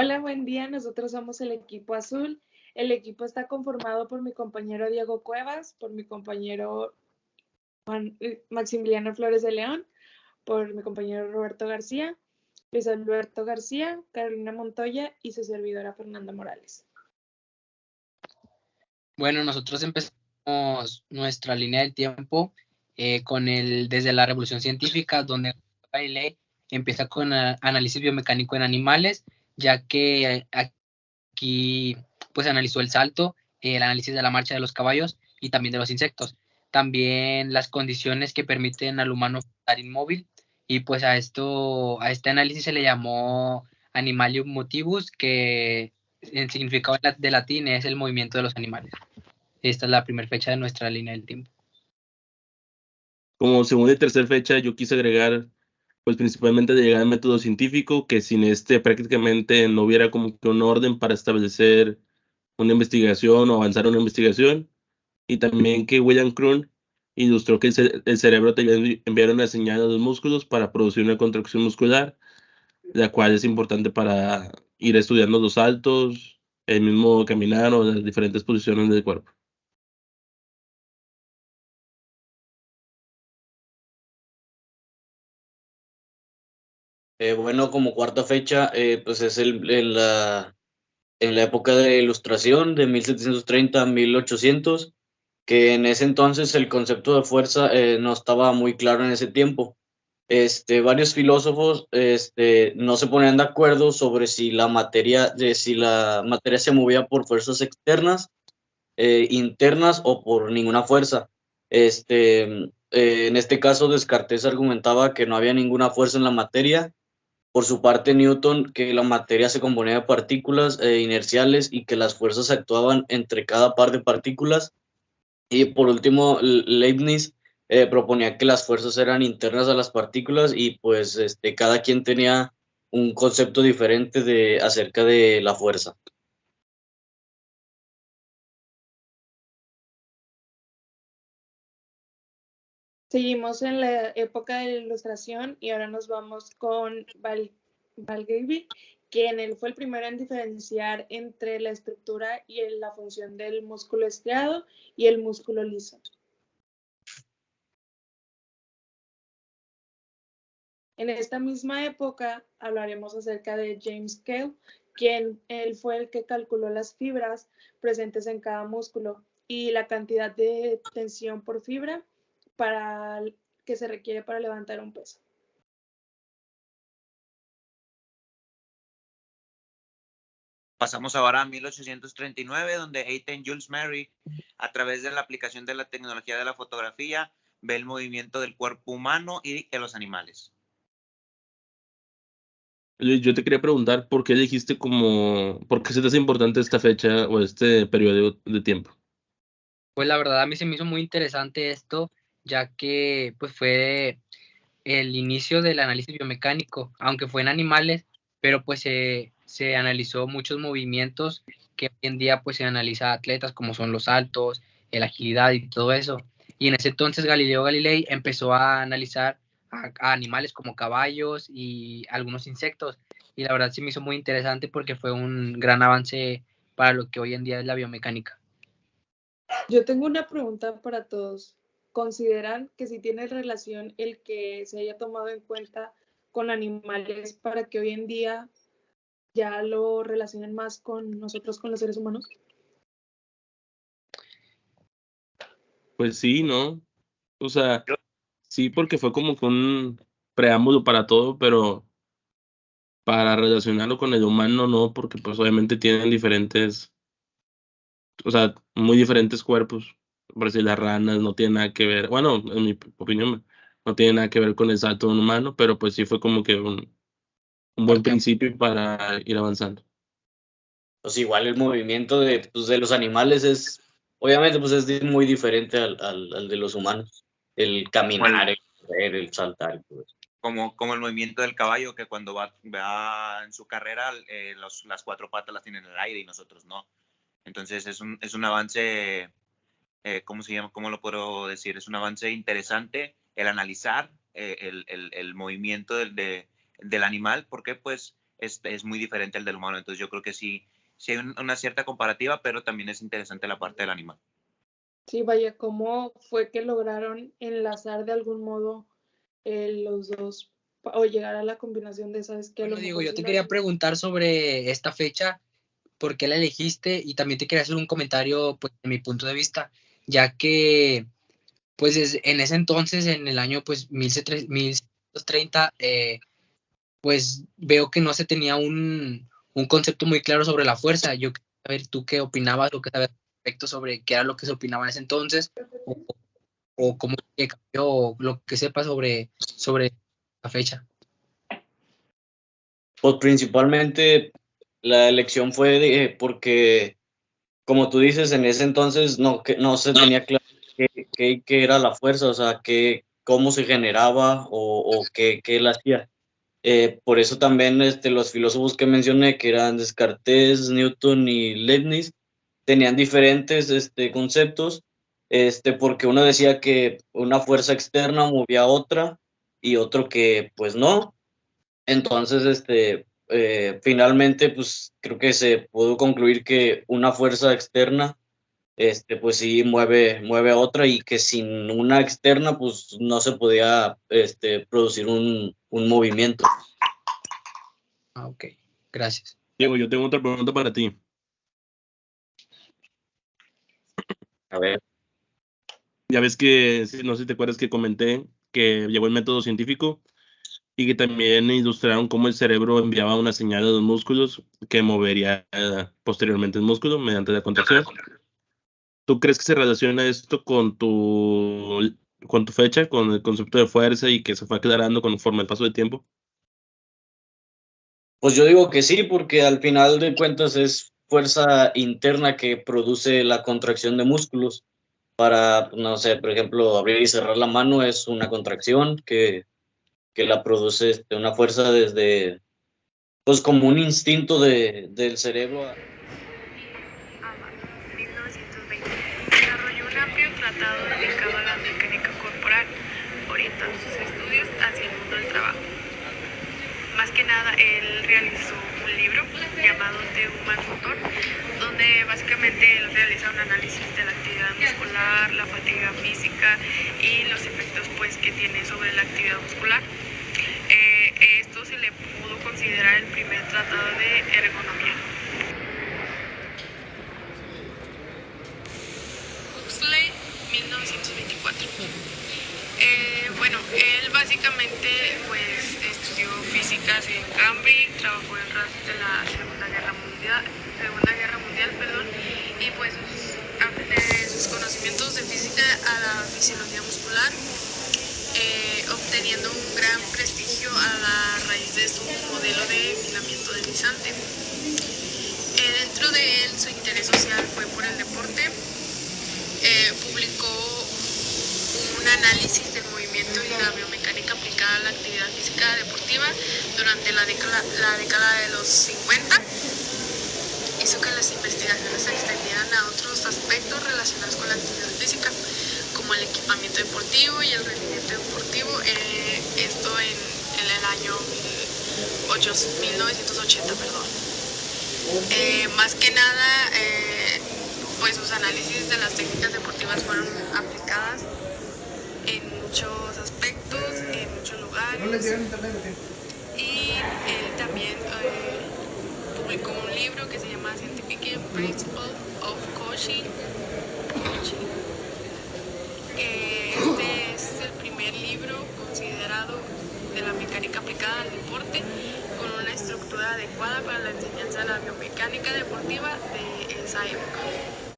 Hola, buen día. Nosotros somos el equipo azul. El equipo está conformado por mi compañero Diego Cuevas, por mi compañero Maximiliano Flores de León, por mi compañero Roberto García, Luis Alberto García, Carolina Montoya y su servidora Fernanda Morales. Bueno, nosotros empezamos nuestra línea del tiempo desde la Revolución Científica, donde Galilei empieza con análisis biomecánico en animales, ya que aquí pues analizó el salto, el análisis de la marcha de los caballos y también de los insectos. También las condiciones que permiten al humano estar inmóvil, y pues a este análisis se le llamó Animalium Motivus, que en significado de latín es el movimiento de los animales. Esta es la primera fecha de nuestra línea del tiempo. Como segunda y tercera fecha, yo quise agregar, pues principalmente de llegar al método científico, que sin este prácticamente no hubiera como que un orden para establecer una investigación o avanzar una investigación. Y también que William Kroon ilustró que el cerebro te enviar una señal a los músculos para producir una contracción muscular, la cual es importante para ir estudiando los saltos, el mismo caminar o las diferentes posiciones del cuerpo. Bueno, como cuarta fecha, pues es en la época de la Ilustración de 1730 a 1800, que en ese entonces el concepto de fuerza no estaba muy claro en ese tiempo. Varios filósofos no se ponían de acuerdo sobre si la materia se movía por fuerzas externas, internas o por ninguna fuerza. En este caso, Descartes argumentaba que no había ninguna fuerza en la materia. Por su parte, Newton, que la materia se componía de partículas inerciales y que las fuerzas actuaban entre cada par de partículas. Y por último, Leibniz proponía que las fuerzas eran internas a las partículas y pues cada quien tenía un concepto diferente acerca de la fuerza. Seguimos en la época de la Ilustración y ahora nos vamos con Valgevin, quien él fue el primero en diferenciar entre la estructura y la función del músculo estriado y el músculo liso. En esta misma época hablaremos acerca de James Cale, quien él fue el que calculó las fibras presentes en cada músculo y la cantidad de tensión por fibra que se requiere para levantar un peso. Pasamos ahora a 1839, donde Eitan Jules Mary, a través de la aplicación de la tecnología de la fotografía, ve el movimiento del cuerpo humano y de los animales. Luis, yo te quería preguntar por qué por qué se te hace importante esta fecha o este periodo de tiempo. Pues la verdad a mí se me hizo muy interesante esto, ya que pues fue el inicio del análisis biomecánico, aunque fue en animales, pero pues se analizó muchos movimientos que hoy en día pues se analiza a atletas, como son los saltos, la agilidad y todo eso. Y en ese entonces Galileo Galilei empezó a analizar a animales como caballos y algunos insectos, y la verdad se me hizo muy interesante porque fue un gran avance para lo que hoy en día es la biomecánica. Yo tengo una pregunta para todos. ¿Consideran que si tiene relación el que se haya tomado en cuenta con animales para que hoy en día ya lo relacionen más con nosotros, con los seres humanos? Pues sí, ¿no? O sea, sí, porque fue como que un preámbulo para todo, pero para relacionarlo con el humano no, porque pues obviamente tienen o sea, muy diferentes cuerpos. Por decir, las ranas no tienen nada que ver, bueno, en mi opinión, no tiene nada que ver con el salto de un humano, pero pues sí fue como que un buen principio para ir avanzando. Pues igual el movimiento de los animales obviamente pues es muy diferente al de los humanos. El caminar, el correr, el saltar y todo eso. Como el movimiento del caballo, que cuando va en su carrera, las cuatro patas las tienen en el aire y nosotros no. Entonces es un avance, ¿cómo se llama? ¿Cómo lo puedo decir? Es un avance interesante el analizar el movimiento del animal, porque pues es muy diferente al del humano. Entonces yo creo que sí hay una cierta comparativa, pero también es interesante la parte del animal. Sí, vaya, ¿cómo fue que lograron enlazar de algún modo los dos o llegar a la combinación de, sabes que a lo Bueno, Diego, mejor yo sí te lo quería hacen? preguntar sobre esta fecha, por qué la elegiste y también te quería hacer un comentario, pues, de mi punto de vista, ya que, pues, en ese entonces, en el año, pues, 1730, pues, veo que no se tenía un concepto muy claro sobre la fuerza. Yo quería saber tú qué opinabas o qué sabías respecto sobre qué era lo que se opinaba en ese entonces, o cómo que cambió, o lo que sepas sobre la fecha. Pues principalmente la elección fue porque, como tú dices, en ese entonces no se tenía claro qué era la fuerza, o sea, cómo se generaba o qué la hacía. Por eso también los filósofos que mencioné, que eran Descartes, Newton y Leibniz, tenían diferentes conceptos, porque uno decía que una fuerza externa movía a otra y otro que pues no. Entonces, finalmente, pues creo que se pudo concluir que una fuerza externa, pues sí mueve a otra y que sin una externa, pues no se podía, producir un movimiento. Ah, ok, gracias. Diego, yo tengo otra pregunta para ti. A ver. Ya ves que, no sé si te acuerdas que comenté que llegó el método científico y que también ilustraron cómo el cerebro enviaba una señal a los músculos que movería posteriormente el músculo mediante la contracción. ¿Tú crees que se relaciona esto con tu fecha, con el concepto de fuerza y que se fue aclarando conforme el paso del tiempo? Pues yo digo que sí, porque al final de cuentas es fuerza interna que produce la contracción de músculos. Para, no sé, por ejemplo, abrir y cerrar la mano es una contracción que la produce una fuerza desde, pues como un instinto del cerebro. 1920, desarrolló un amplio tratado dedicado a la mecánica corporal, orientando sus estudios hacia el mundo del trabajo. Más que nada, él realizó un libro llamado The Human Motor, donde básicamente él realiza un análisis de la actividad muscular, la fatiga física y los efectos pues que tiene sobre la actividad muscular. Esto se le pudo considerar el primer tratado de ergonomía. Huxley, 1924. Bueno, él básicamente pues estudió físicas en Cambridge, trabajó en de la Segunda Guerra Mundial, y pues sus conocimientos de física a la fisiología muscular, obteniendo un gran prestigio a la raíz de su modelo de filamiento deslizante. Dentro de él, su interés social fue por el deporte. Publicó un análisis del movimiento y la biomecánica aplicada a la actividad física deportiva durante la década de los 50. Hizo que las investigaciones se extendieran a otros aspectos relacionados con la actividad física, como el equipamiento deportivo y el rendimiento deportivo, esto en el año 1980, más que nada, pues sus análisis de las técnicas deportivas fueron aplicadas en muchos aspectos, en muchos lugares. Y él también publicó un libro que se llama Scientific Principles of Coaching. Este es el primer libro considerado de la mecánica aplicada al deporte, con una estructura adecuada para la enseñanza de la biomecánica deportiva de esa época.